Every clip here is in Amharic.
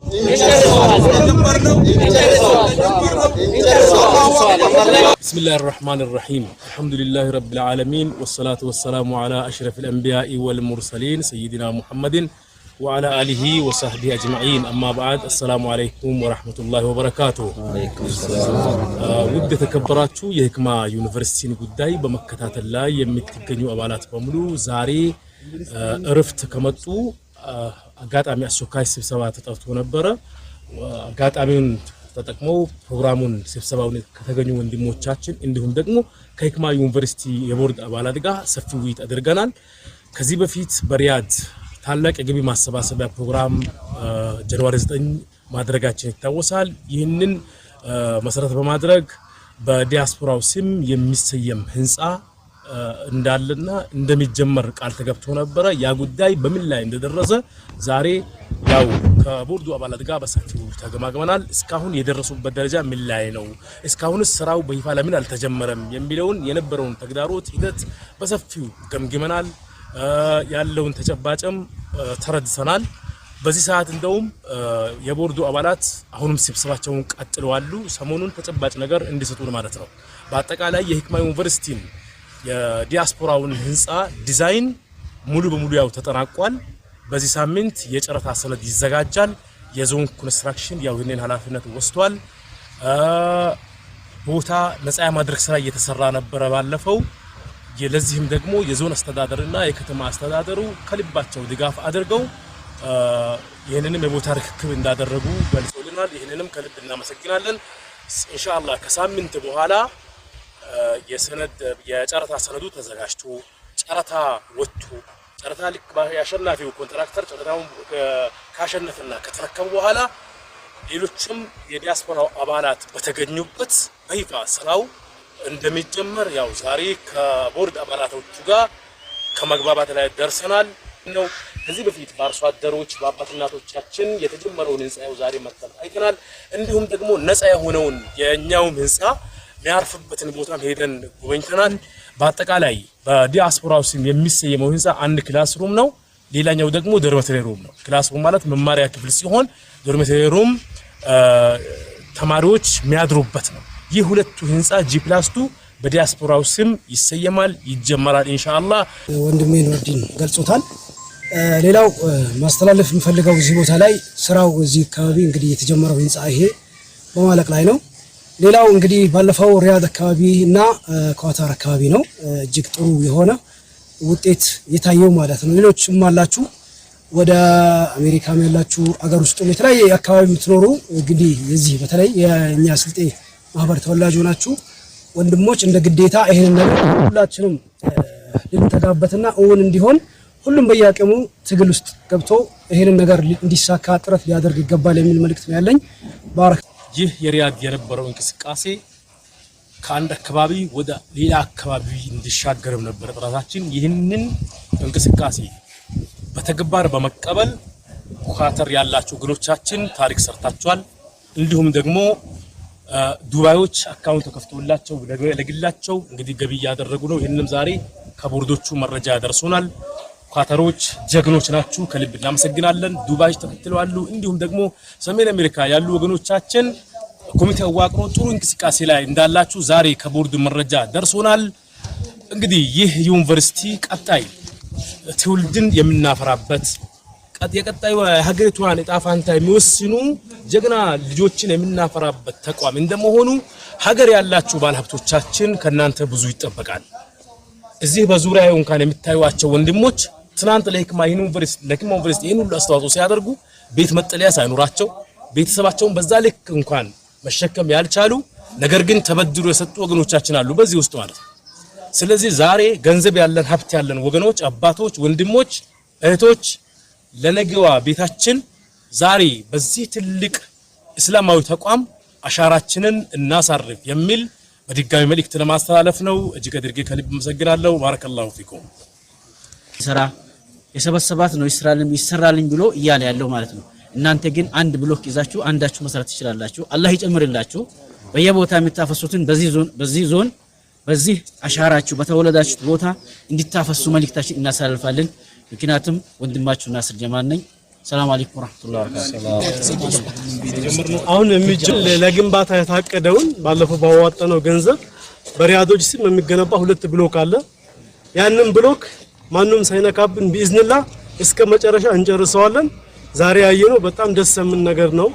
بسم الله الرحمن الرحيم الحمد لله رب العالمين والصلاة والسلام على أشرف الأنبياء والمرسلين سيدنا محمد وعلى آله وصحبه أجمعين أما بعد السلام عليكم ورحمة الله وبركاته وعليكم السلام ود تكبراتو يهكما يونيفرسيتي ጉዳይ በመከታተል ላይ የምትገኙ አባላት በሙሉ ዛሬ እረፍት ከመጡ አጋጣሚ አስቸኳይ ስብሰባ ተጠርቶ ነበር አጋጣሚውን ተጠቅመው ፕሮግራሙን ስብሰባውን ከተገኙ ወንድሞቻችን እንዲሁም ደግሞ ከሂክማ ዩኒቨርሲቲ የቦርድ አባላት ጋር ሰፊ ውይይት አድርገናል ከዚህ በፊት በሪያድ ታላቅ የገቢ ማሰባሰቢያ ፕሮግራም ጃንዋሪ 9 ማድረጋችን ይታወሳል ይህንን መሰረት በማድረግ በዲያስፖራው ስም የሚሰየም ህንጻ እንዳለና እንደሚጀመር ቃል ተገብቶ ነበር ያ ጉዳይ በምን ላይ እንደደረሰ ዛሬ ያው ከቦርዱ አባላት ጋር በሰፊው ተገማግመናል እስካሁን የደረሱበት ደረጃ ምን ላይ ነው እስካሁን ስራው በይፋ ለምን አልተጀመረም የሚለውን የነበረውን ተግዳሮት ሂደት በሰፊው ገምግመናል ያለውን ተጨባጭም ተረድተናል በዚህ ሰዓት እንደውም የቦርዱ አባላት አሁንም ስብሰባቸውን ቀጥለዋል ሰሞኑን ተጨባጭ ነገር እንዲሰጡን ማለት ነው በአጠቃላይ የሂክማ ዩኒቨርሲቲ የዲያስፖራውን ህንጻ ዲዛይን ሙሉ በሙሉ ያው ተጠናቋል በዚህ ሳምንት የጨረታ ሰነድ ይዘጋጃል የዞን ኮንስትራክሽን ያው ይሄንን ኃላፊነት ወስቷል ቦታ ነፃ ማድረግ ስራ እየተሰራ ነበር ባለፈው ለዚህም ደግሞ የዞን አስተዳደርና የከተማ አስተዳደሩ ከልባቸው ድጋፍ አድርገው ይሄንንም የቦታ ርክክብ እንዳደረጉ ገልጾልናል ይሄንንም ከልብ እናመሰግናለን ኢንሻአላህ ከሳምንት በኋላ የጨረታ ሰነዱ ተዘጋጅቶ ጨረታ ወጥቶ ጨረታ ልክ ያሸናፊው ኮንትራክተር ጨረታውን ካሸነፈና ከተረከበ በኋላ ሌሎችም የዲያስፖራው አባላት በተገኙበት በይፋ ስራው እንደሚጀመር ያው ዛሬ ከቦርድ አባላቶቹ ጋር ከመግባባት ላይ ደርሰናል ነው ከዚህ በፊት በአርሶ አደሮች በአባት እናቶቻችን የተጀመረውን ህንጻው ዛሬ መጥተን አይተናል እንዲሁም ደግሞ ነፃ የሆነውን የኛው ህንጻ የሚያርፍበትን ቦታ ሄደን ጎበኝተናል በአጠቃላይ በዲያስፖራው ስም የሚሰየመው ህንጻ አንድ ክላስ ሩም ነው ሌላኛው ደግሞ ዶርሜተሪ ሩም ነው ክላስ ሩም ማለት መማሪያ ክፍል ሲሆን ዶርሜተሪ ሩም ተማሪዎች የሚያድሩበት ነው ይህ ሁለቱ ህንጻ G+2 በዲያስፖራው ስም ይሰየማል ይጀመራል ኢንሻአላህ ወንድሜ ኑርዲን ገልጾታል ሌላው ማስተላለፍ የምፈልገው እዚህ ቦታ ላይ ስራው እዚህ አካባቢ እንግዲህ የተጀመረው ህንጻ ይሄ በማለቅ ላይ ነው ሌላው እንግዲህ ባለፈው ሪያድ አካባቢ እና ኳታር አካባቢ ነው እጅግ ጥሩ የሆነ ውጤት የታየው ማለት ነው ሌሎችም አላችሁ ወደ አሜሪካም ያላችሁ አገር ውስጥ የተለያየ አካባቢ የምትኖሩ እንግዲህ እዚህ በተለይ የኛ ስልጤ ማህበር ተወላጅ ሆናችሁ ወንድሞች እንደ ግዴታ ይሄንን ነገር ሁላችንም ልንተጋበትና እውን እንዲሆን ሁሉም በያቀሙ ትግል ውስጥ ገብቶ ይሄንን ነገር እንዲሳካ ጥረት ሊያደርግ ይገባል የሚል መልእክት ነው ያለኝ ባረክ ይህ የሪያድ የነበረው እንቅስቃሴ ከአንድ አካባቢ ወደ ሌላ አካባቢ እንዲሻገርም ነበር ጥረታችን ይህንን እንቅስቃሴ በተግባር በመቀበል ኳታር ያላችሁ ግሎቻችን ታሪክ ሰርታችኋል እንዲሁም ደግሞ ዱባዮች አካውንት ተከፍቶላቸው ለግላቸው እንግዲህ ገቢ ያደረጉ ነው ይሄንንም ዛሬ ከቦርዶቹ መረጃ ያደርሱናል ኳታሮች ጀግኖች ናችሁ ከልብ እናመሰግናለን ዱባዮች ተከትለዋል እንዲሁም ደግሞ ሰሜን አሜሪካ ያሉ ወገኖቻችን ኮሚቴ አዋቅሮ ጥሩ እንቅስቃሴ ላይ እንዳላችሁ ዛሬ ከቦርዱ መረጃ ደርሶናል እንግዲህ ይህ ዩኒቨርሲቲ ቀጣይ ትውልድን የምናፈራበት የቀጣዩ ሀገሪቷን ዕጣ ፈንታ የሚወስኑ ጀግና ልጆችን የምናፈራበት ተቋም እንደመሆኑ ሀገር ያላችሁ ባለሀብቶቻችን ከናንተ ብዙ ይጠበቃል እዚህ በዙሪያው እንኳን የሚታዩዋቸው ወንድሞች ትናንት ለሂክማ ዩኒቨርሲቲ ይሄን ሁሉ አስተዋጽኦ ሲያደርጉ ቤት መጠለያ ሳይኖራቸው ቤተሰባቸውን በዛ ልክ እንኳን መሸከም ያልቻሉ ነገር ግን ተበድሮ የሰጡ ወገኖቻችን አሉ በዚህ ውስጥ ማለት ስለዚህ ዛሬ ገንዘብ ያለን ሀብት ያለን ወገኖች አባቶች ወንድሞች እህቶች ለነገዋ ቤታችን ዛሬ በዚህ ትልቅ እስላማዊ ተቋም አሻራችንን እናሳርፍ የሚል በድጋሚ መልእክት ለማስተላለፍ ነው እጅግ አድርጌ ከልብ መሰግናለሁ ባረከላሁ ፊኩም ስራ የሰበሰባት ነው ይሰራልኝ ብሎ እያለ ያለው ማለት ነው እናንተ ግን አንድ ብሎክ ይዛችሁ አንዳችሁ መስራት ትችላላችሁ አላህ ይጨምርላችሁ በየቦታ የምታፈሱትን በዚህ ዞን በዚህ አሻራችሁ በተወለዳችሁት ቦታ እንዲታፈሱ መልእክታችን እናሳልፋለን ምክንያቱም ወንድማችሁ ናስር ጀማል ነኝ ሰላም አለይኩም ወራህመቱላሂ ወበረካቱ። አሁን ለግንባታ የታቀደውን ባለፈው ባዋጣነው ገንዘብ በሪያዶች ስም የሚገነባ 2 ብሎክ አለ። ያንን ብሎክ ማንንም ሳይነካብን ቢኢዝኒላህ እስከ መጨረሻ እንጨርሰዋለን። ዛሬ ያየነው በጣም ደስ የሚል ነገር ነው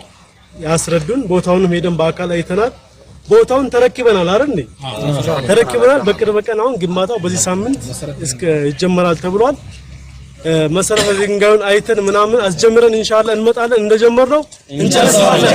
ያስረዱን። ቦታውን ሄደን በአካል አይተናል። ቦታውን ተረክበናል አይደል? ተረክበናል። በቅርብ ቀን አሁን ግንባታው በዚህ ሳምንት እስከ ይጀመራል ተብሏል። መሰረተ ድንጋዩን አይተን ምናምን አስጀምረን ኢንሻአላህ እንመጣለን። እንደጀመርነው እንጨርሰዋለን።